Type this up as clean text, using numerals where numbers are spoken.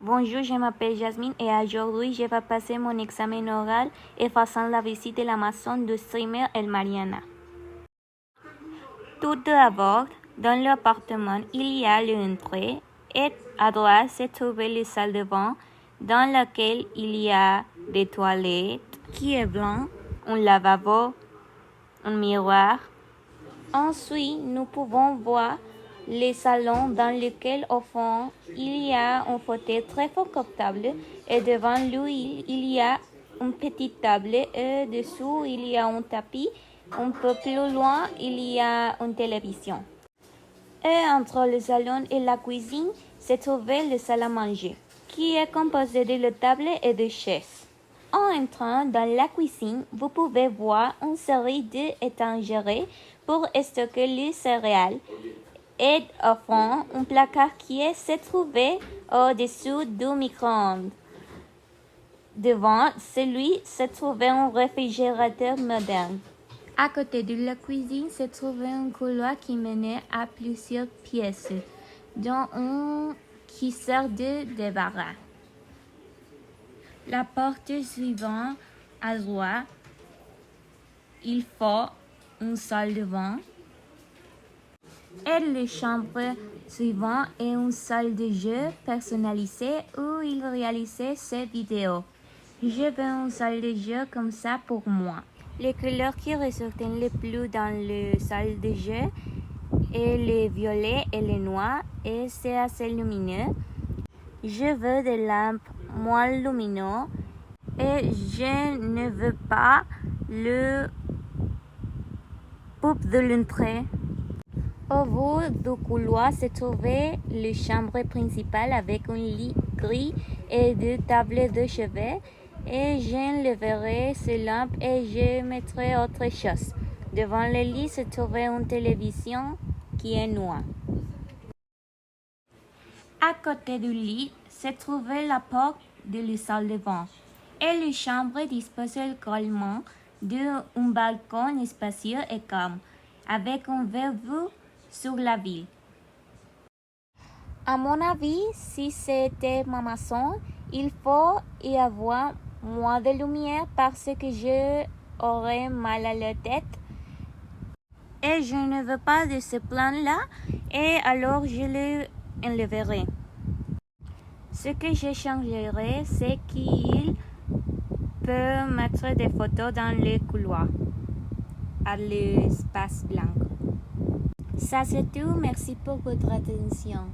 Bonjour, je m'appelle Jasmine et aujourd'hui je vais passer mon examen oral et faisant la visite de la maison du streamer El Mariana. Tout d'abord, dans l'appartement, il y a l'entrée et à droite se trouve la salle de bain dans laquelle il y a des toilettes qui est blanc, un lavabo, un miroir. Ensuite, nous pouvons voir le salon dans lequel, au fond, il y a un fauteuil très confortable et devant lui, il y a une petite table et dessous, il y a un tapis. Un peu plus loin, il y a une télévision. Et entre le salon et la cuisine se trouvait la salle à manger, qui est composée de tables et de chaises. En entrant dans la cuisine, vous pouvez voir une série d'étagères pour stocker les céréales et au fond, un placard qui se trouvait au-dessous du micro-ondes. Devant celui se trouvait un réfrigérateur moderne. À côté de la cuisine se trouvait un couloir qui menait à plusieurs pièces, dont un qui sert de débarras. La porte suivante à droite, il faut une salle de bain. Et la chambre suivante est une salle de jeu personnalisée où il réalisait ses vidéos. Je veux une salle de jeu comme ça pour moi. Les couleurs qui ressortent le plus dans la salle de jeu est le violet et le noir et c'est assez lumineux. Je veux des lampes moins lumineuses et je ne veux pas le poupe de l'entrée. Au bout du couloir se trouvait la chambre principale avec un lit gris et deux tables de chevet. Et j'enlèverai ces lampes et je mettrai autre chose. Devant le lit se trouvait une télévision qui est noire. À côté du lit se trouvait la porte de la salle de bain. Et la chambre disposait également d'un balcon spacieux et calme, avec un bel vue sur la ville. À mon avis, si c'était ma maison, il faut y avoir moins de lumière parce que je aurais mal à la tête et je ne veux pas de ce plan-là et alors je le enlèverai. Ce que je changerai, c'est qu'il peut mettre des photos dans le couloir à l'espace blanc. Ça c'est tout, merci pour votre attention.